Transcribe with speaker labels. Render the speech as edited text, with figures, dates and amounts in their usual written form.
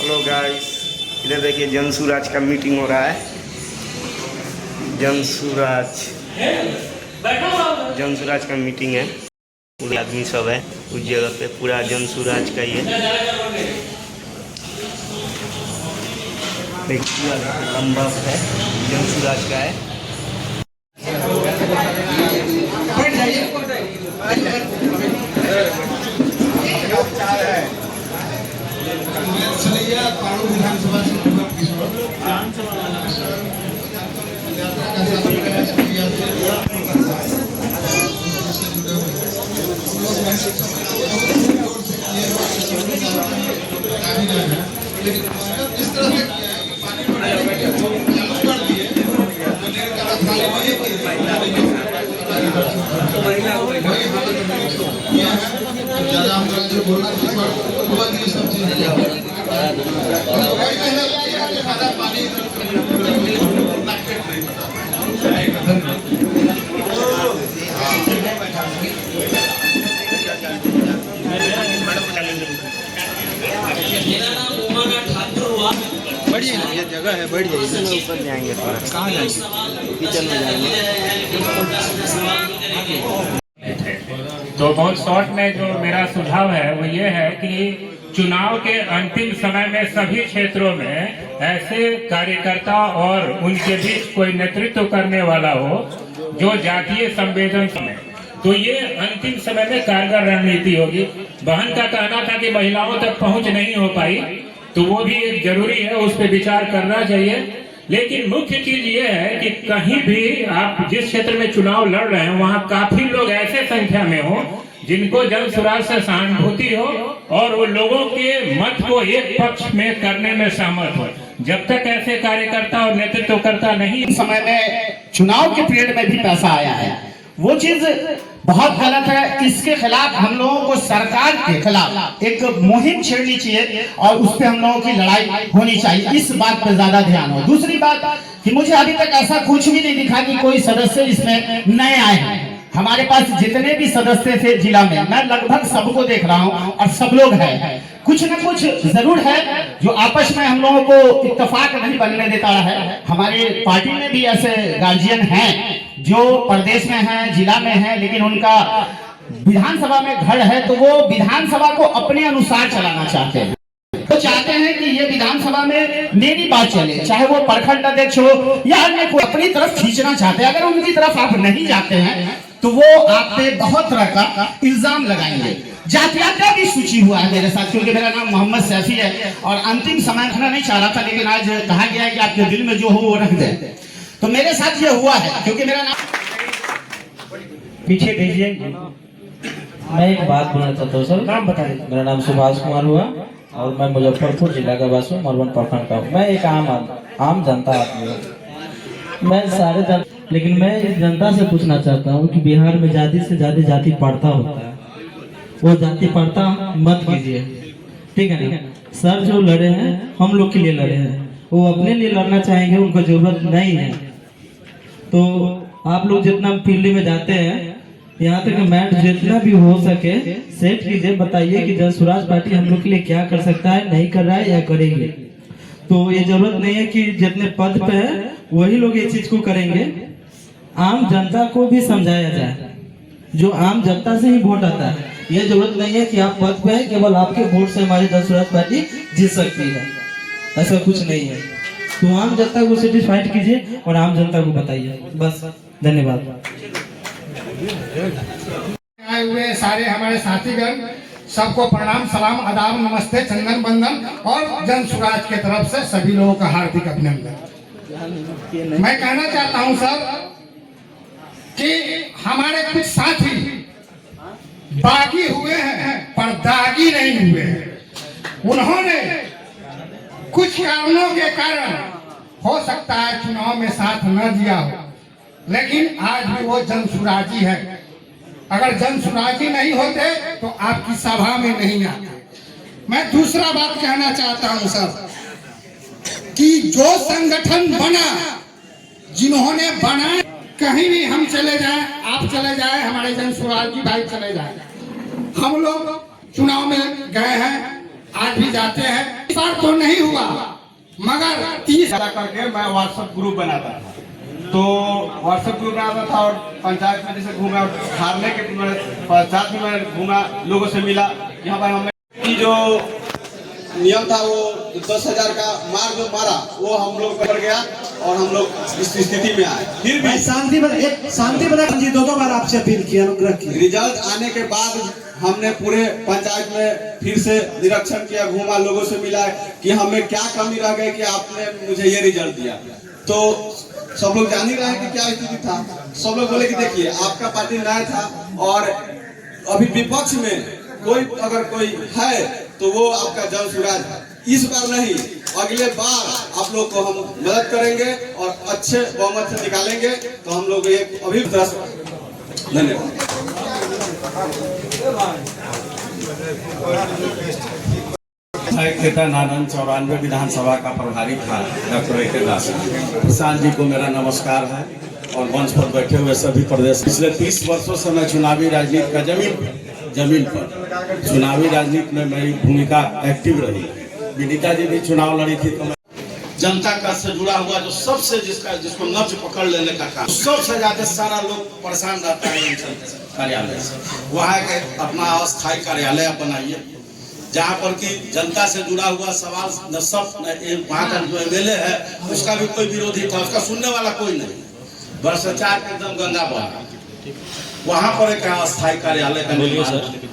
Speaker 1: Hello guys, इधर देखिए जनसुराज का मीटिंग हो रहा है। जनसुराज का मीटिंग है। पूरे आदमी सब है उस जगह पे, पूरा जनसुराज का ही है। पूरा लंबा है, जनसुराज का है।
Speaker 2: बढ़िया ये जगह है, बढ़िया
Speaker 1: ऊपर जाएंगे, कहाँ जाएंगे? किचन में जाएंगे।
Speaker 3: तो बहुत शॉर्ट में जो मेरा सुझाव है वो ये है कि चुनाव के अंतिम समय में सभी क्षेत्रों में ऐसे कार्यकर्ता और उनके बीच कोई नेतृत्व करने वाला हो जो जातीय संवेदनशील है, तो ये अंतिम समय में कारगर रणनीति होगी। बहन का कहना था कि महिलाओं तक पहुंच नहीं हो पाई, तो वो भी एक जरूरी है, उस पर विचार करना चाहिए। लेकिन मुख्य चीज ये है कि कहीं भी आप जिस क्षेत्र में चुनाव लड़ रहे हैं वहाँ काफी लोग ऐसे संख्या में हो जिनको जनसुराज से सहानुभूति हो और वो लोगों के मत को एक पक्ष में करने में सहमत हो। जब तक ऐसे कार्यकर्ता और नेतृत्वकर्ता नहीं,
Speaker 4: समय में चुनाव के पीरियड में भी पैसा आया है, वो चीज बहुत गलत है। इसके खिलाफ हम लोगों को सरकार के खिलाफ एक मुहिम छेड़नी चाहिए और उस पर हम लोगों की लड़ाई होनी चाहिए। इस बात पर ज्यादा ध्यान हो। दूसरी बात कि मुझे अभी तक ऐसा कुछ भी नहीं दिखा कि कोई सदस्य इसमें नए आए हैं। हमारे पास जितने भी सदस्य थे जिला में, मैं लगभग सबको देख रहा हूँ और सब लोग हैं। कुछ न कुछ जरूर है जो आपस में हम लोगों को इत्तेफाक नहीं बनने देता है। हमारे पार्टी में भी ऐसे गार्जियन हैं जो प्रदेश में हैं, जिला में हैं, लेकिन उनका विधानसभा में घर है तो वो विधानसभा को अपने अनुसार चलाना चाहते हैं। वो चाहते हैं कि ये विधानसभा में मेरी बात चले, चाहे वो प्रखंड अध्यक्ष हो या अन्य कोई, अपनी तरफ खींचना चाहते हैं। अगर उनकी तरफ आप नहीं जाते हैं तो वो आप पे बहुत तरह का इल्जाम लगाएंगे। जातियात का भी सूची हुआ है मेरे साथ, क्योंकि मेरा नाम मोहम्मद सैफी है और अंतिम समय रखना नहीं चाह रहा था, लेकिन आज कहा गया है कि आपके दिल में जो हो वो रख दें, तो मेरे साथ ये हुआ है। क्योंकि मेरा नाम
Speaker 5: पीछे भेजिए। मैं एक बात बोलना चाहता हूँ सर।
Speaker 3: नाम बताइए।
Speaker 5: मेरा नाम सुभाष कुमार हुआ और मैं मुजफ्फरपुर जिला का वासी हूँ, मरवन प्रखंड का हूँ। मैं एक आम जनता आदमी हूँ। मैं सारे लेकिन मैं इस जनता से पूछना चाहता हूँ कि बिहार में जाति से ज्यादा जाति पड़ता होता है, वो जाति पड़ता मत कीजिए, ठीक है ना। सर जो लड़े हैं हम लोग के लिए लड़े हैं, वो अपने लिए लड़ना चाहेंगे, उनको जरूरत नहीं है। तो आप लोग जितना फील्ड में जाते हैं, यहाँ तक मैच जितना भी हो सके सेट कीजिए, बताइए कि जनसुराज पार्टी हम लोग के लिए क्या कर सकता है, नहीं कर रहा है या करेगी। तो ये जरूरत नहीं है कि जितने पद पे है वही लोग ये चीज को करेंगे। आम जनता को भी समझाया जाए, जो आम जनता से ही वोट आता है। ये जरूरत नहीं है कि आप पद पे हैं, केवल आपके वोट से हमारी जनसुराज पार्टी जीत सकती है, ऐसा कुछ नहीं है। तो आम जनता को सेटिस्फाइड कीजिए और आम जनता को बताइए, बस। धन्यवाद।
Speaker 6: आए हुए सारे हमारे साथीगण सबको प्रणाम, सलाम, आदाब, नमस्ते, चंदन बंदन और जनसुराज के तरफ से सभी लोगों का हार्दिक अभिनंदन। मैं कहना चाहता हूं सर कि हमारे कुछ साथी बागी हुए हैं पर दागी नहीं हुए हैं। उन्होंने कुछ कारणों के कारण हो सकता है चुनाव में साथ न दिया हो, लेकिन आज भी वो जनसुराजी है। अगर जनसुराजी नहीं होते तो आपकी सभा में नहीं आते। मैं दूसरा बात कहना चाहता हूं सर कि जो संगठन बना, जिन्होंने बनाया, कहीं भी हम चले जाएं, आप चले जाएं, हमारे जनसुराजी भाई चले जाएं, हम लोग चुनाव में गए हैं, आज भी जाते हैं। बार तो नहीं हुआ, मगर 30
Speaker 7: करके मैं व्हाट्सएप ग्रुप बनाता था। तो व्हाट्सएप ग्रुप बनाता था और पंचायत में जैसे घूमा, हारने के पश्चात भी मैं घूमा, लोगों से मिला। यहाँ पर हमें की जो नियम था वो 10,000 का मार जो मारा वो हम लोग कर गया और हम लोग इस स्थिति में आए। फिर भी
Speaker 8: शांति बना जी 2 बार आपसे अपील की, अनुग्रह की।
Speaker 7: रिजल्ट आने के बाद हमने पूरे पंचायत में फिर से निरीक्षण किया, घूमा, लोगों से मिला कि हमें क्या कमी रह गई कि आपने मुझे ये रिजल्ट दिया। तो सब लोग जान ही रहे हैं कि क्या स्थिति था। सब लोग बोले कि देखिए आपका पार्टी नया था और अभी विपक्ष में अगर कोई है तो वो आपका जन सुराज है। इस बार नहीं, अगले बार आप लोग को हम मदद करेंगे और अच्छे बहुमत से निकालेंगे। तो हम लोग एक अभी धन्यवाद।
Speaker 9: नारायण 94 विधानसभा का प्रभारी था डॉक्टर ए.के. दास प्रसाद जी को मेरा नमस्कार है और मंच पर बैठे हुए सभी प्रदेश। पिछले 30 वर्षों से मैं चुनावी राजनीति का जमीन पर चुनावी राजनीति में मेरी भूमिका एक्टिव रही। विनीता जी भी चुनाव लड़ी थी तो मैं जनता का से जुड़ा हुआ जो सबसे जिसको नब्ज पकड़ लेने का काम, सबसे ज्यादा सारा लोग परेशान रहता है कार्यालय से। वहाँ के अपना अस्थायी कार्यालय बनाइए जहाँ पर कि जनता से जुड़ा हुआ सवाल सब वहाँ का जो एमएलए है उसका भी कोई विरोधी था, उसका सुनने वाला कोई नहीं। भ्रष्टाचार एकदम गंगा बहा, वहाँ पर एक अस्थायी कार्यालय का निर्माण